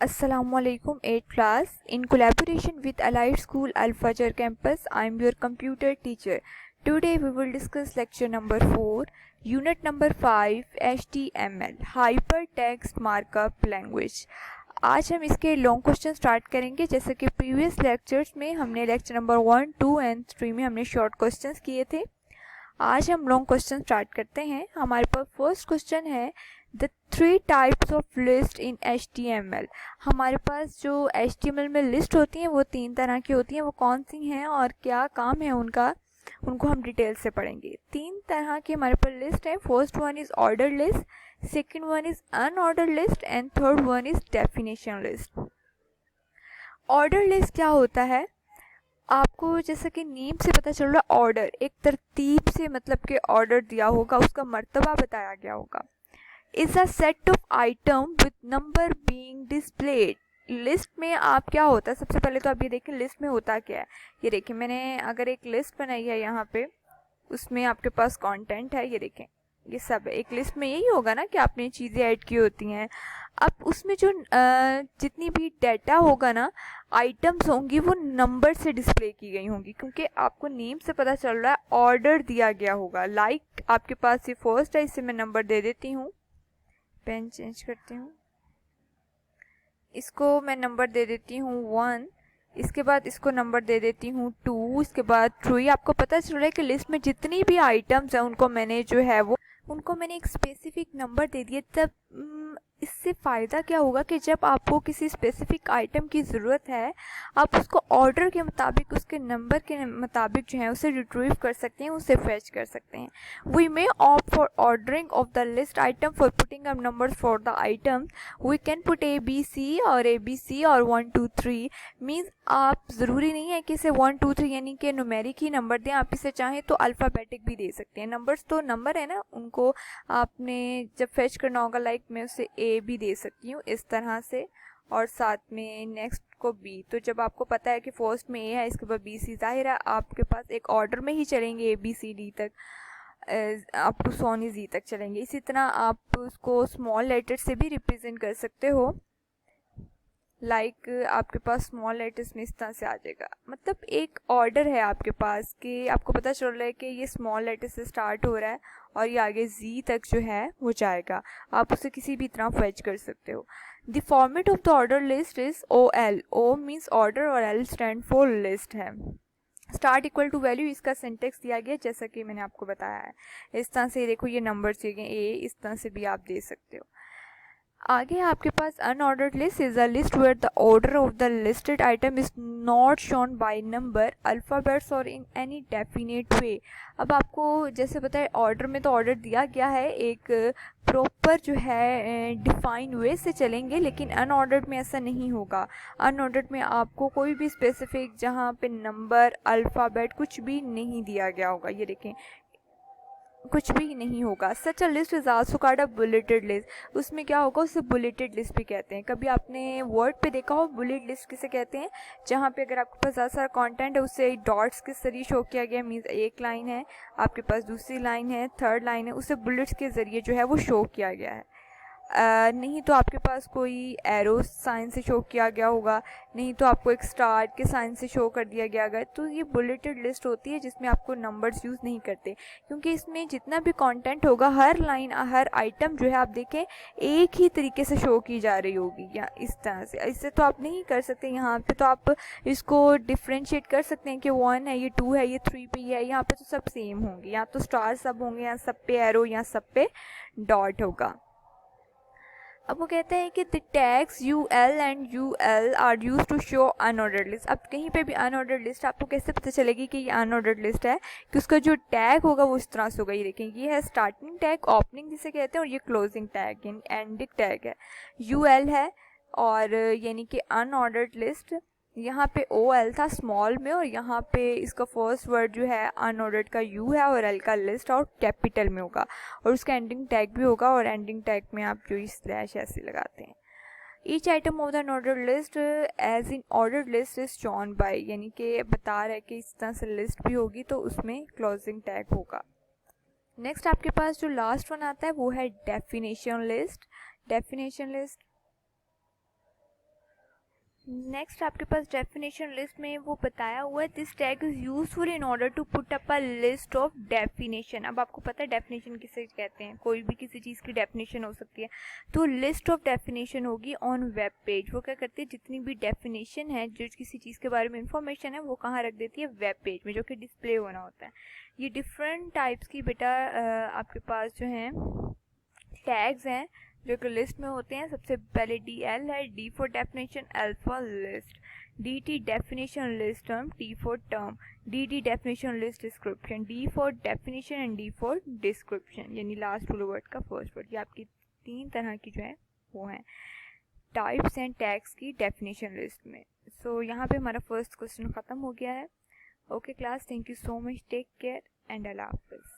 Assalamualaikum 8th class. In collaboration with Allied School Al Fajr campus, I am your computer teacher. Today we will discuss lecture number 4, unit number 5, HTML, Hypertext Markup Language. आज हम इसके long question start करेंगे। जैसे कि previous lectures में हमने lecture number 1, 2 and 3 में हमने शॉर्ट क्वेश्चंस किए थे। आज हम लॉन्ग क्वेश्चन स्टार्ट करते हैं। हमारे पास फर्स्ट क्वेश्चन है the 3 types of list in HTML। हमारे पास जो HTML में लिस्ट होती हैं वो 3 तरह की होती हैं। वो कौन सी हैं और क्या काम है उनका, उनको हम डिटेल से पढ़ेंगे। 3 तरह की हमारे पास लिस्ट है। First one is order list, second one is unordered list and third one is definition list. Order list क्या होता है? आपको जैसा कि नेम से पता चल रहा है, ऑर्डर एक तरतीब से मतलब कि ऑर्डर दिया होगा, उसका मर्तबा बताया गया होगा। Is a set of item with number being displayed. List में आप क्या होता है, सबसे पहले तो आप ये देखें लिस्ट में होता क्या है। ये देखें, मैंने अगर एक लिस्ट बनाई है यहाँ पे, उसमें आपके पास कंटेंट है, ये देखें ये सब है। एक लिस्ट में यही होगा ना कि आपने चीज़ें ऐड की होती हैं। अब उसमें जो जितनी भी डाटा होगा ना, आइटम्स होंगी, वो नंबर से डिस्प्ले की गई होंगी, क्योंकि आपको नेम से पता चल रहा है ऑर्डर दिया गया होगा। लाइक आपके पास ये फर्स्ट है, इसे मैं नंबर दे देती हूँ, पेन चेंज करती हूँ, इसको मैं नंबर दे देती हूँ 1, इसके बाद इसको नंबर दे देती हूँ 2, इसके बाद 3। आपको पता चल रहा है कि लिस्ट में जितनी भी आइटम्स हैं उनको मैंने जो है वो उनको मैंने एक स्पेसिफिक नंबर दे दिए। तब इससे फ़ायदा क्या होगा कि जब आपको किसी स्पेसिफिक आइटम की ज़रूरत है, आप उसको ऑर्डर के मुताबिक, उसके नंबर के मुताबिक जो है उसे रिट्रीव कर सकते हैं, उसे फैच कर सकते हैं। We may opt for ordering of the list item for putting up numbers for the item. We can put ABC और ABC और 1 2 3। मीन्स आप ज़रूरी नहीं है कि इसे 1 2 3 यानी कि न्यूमेरिक ही नंबर दें, आप इसे चाहें तो अल्फ़ाबेटिक भी दे सकते हैं। नंबर्स तो नंबर है ना, उनको आपने जब फैच करना होगा, लाइक मैं उसे A भी दे सकती हूँ इस तरह से, और साथ में नेक्स्ट को B। तो जब आपको पता है कि फर्स्ट में A है, इसके बाद BC, जाहिर है आपके पास एक ऑर्डर में ही चलेंगे ABCD तक, अप टू सोनी Z तक चलेंगे। इसी तरह आप उसको स्मॉल लेटर से भी रिप्रेजेंट कर सकते हो। लाइक आपके पास स्मॉल लेटर्स में इस तरह से आ जाएगा। मतलब एक ऑर्डर है आपके पास कि आपको पता चल रहा है कि ये स्मॉल लेटर से स्टार्ट हो रहा है और ये आगे Z तक जो है वो जाएगा। आप उसे किसी भी तरह फैच कर सकते हो। The format of the order list is OL। O means order और L स्टैंड फॉर लिस्ट है। स्टार्ट इक्वल टू वैल्यू, इसका सिंटेक्स दिया गया जैसा कि मैंने आपको बताया है। इस तरह से देखो, ये नंबर चाहिए A, इस तरह से भी आप दे सकते हो। आगे आपके पास unordered list is a list where the order of the listed item is not shown by number, alphabets और इन एनी डेफिनेट वे। अब आपको जैसे पता है, ऑर्डर में तो ऑर्डर दिया गया है, एक प्रॉपर जो है डिफाइन वे से चलेंगे, लेकिन अनऑर्डर्ड में ऐसा नहीं होगा। अनऑर्डर्ड में आपको कोई भी स्पेसिफिक जहाँ पे नंबर, अल्फ़ाबेट कुछ भी नहीं दिया गया होगा। ये देखें, कुछ भी नहीं होगा। Such a list is also called a bulleted list. उसमें क्या होगा, उसे बुलेटेड लिस्ट भी कहते हैं। कभी आपने वर्ड पे देखा हो बुलेट लिस्ट किसे कहते हैं? जहाँ पे अगर आपके पास ज़्यादा सारा कंटेंट है, उसे डॉट्स के जरिए शो किया गया, मीन्स एक लाइन है, आपके पास दूसरी लाइन है, थर्ड लाइन है, उसे बुलेट्स के ज़रिए जो है वो शो किया गया है। नहीं तो आपके पास कोई एरो साइन से शो किया गया होगा, नहीं तो आपको एक स्टार के साइन से शो कर दिया गया होगा। तो ये बुलेटेड लिस्ट होती है जिसमें आपको नंबर्स यूज़ नहीं करते, क्योंकि इसमें जितना भी कंटेंट होगा, हर लाइन, हर आइटम जो है आप देखें एक ही तरीके से शो की जा रही होगी, या इस तरह से। इससे तो आप नहीं कर सकते। यहाँ पे तो आप इसको डिफ्रेंशिएट कर सकते हैं कि 1 है, ये 2 है, ये 3 पे है। यहाँ पे तो सब सेम होंगे, या तो स्टार सब होंगे, या सब पे एरो, या सब पे डॉट होगा। अब वो कहते हैं कि the tags UL and UL are use to show unordered list. अब कहीं पे भी अनऑर्डर्ड लिस्ट आपको कैसे पता चलेगी कि ये अनऑर्डर्ड लिस्ट है? कि उसका जो टैग होगा वो इस तरह से होगा। ये देखें, ये है स्टार्टिंग टैग, ओपनिंग जिसे कहते हैं, और ये क्लोजिंग टैग यानी एंडिंग टैग है। UL है, और यानी कि अनऑर्डर्ड लिस्ट। यहाँ पे OL था स्मॉल में, और यहाँ पे इसका फर्स्ट वर्ड जो है अनऑर्डर्ड का U है, और L का लिस्ट और कैपिटल में होगा, और उसका एंडिंग टैग भी होगा, और एंडिंग टैग में आप जो स्लैश ऐसे लगाते हैं। Each item of the unordered list as in ordered list is shown by, यानी कि बता रहा है कि इस तरह से लिस्ट भी होगी तो उसमें क्लोजिंग टैग होगा। नेक्स्ट आपके पास जो लास्ट वन आता है वो है definition list. Definition list next आपके पास डेफिनेशन लिस्ट में वो बताया हुआ है, this tag is useful in order to put up a list of definition. अब आपको पता है डेफिनेशन किसे कहते हैं, कोई भी किसी चीज़ की डेफिनेशन हो सकती है, तो लिस्ट ऑफ डेफिनेशन होगी ऑन वेब पेज। वो क्या करती है, जितनी भी डेफिनेशन है जो किसी चीज़ के बारे में इंफॉर्मेशन है वो कहाँ रख देती है, वेब पेज में, जो कि डिस्प्ले होना होता है। ये डिफरेंट टाइप्स की बेटा आपके पास जो हैं टैग्स हैं जो कि लिस्ट में होते हैं। सबसे पहले DL है, D for definition, L for list, DT definition list term, T for term, DD definition list description, D for definition and D for description, यानी लास्ट वाले वर्ड का फर्स्ट वर्ड। ये आपकी 3 तरह की जो है वो हैं टाइप्स एंड टैग्स की डेफिनेशन लिस्ट में। सो यहाँ पे हमारा फर्स्ट क्वेश्चन ख़त्म हो गया है। Okay class, thank you so much, take care and Allah हाफिज़।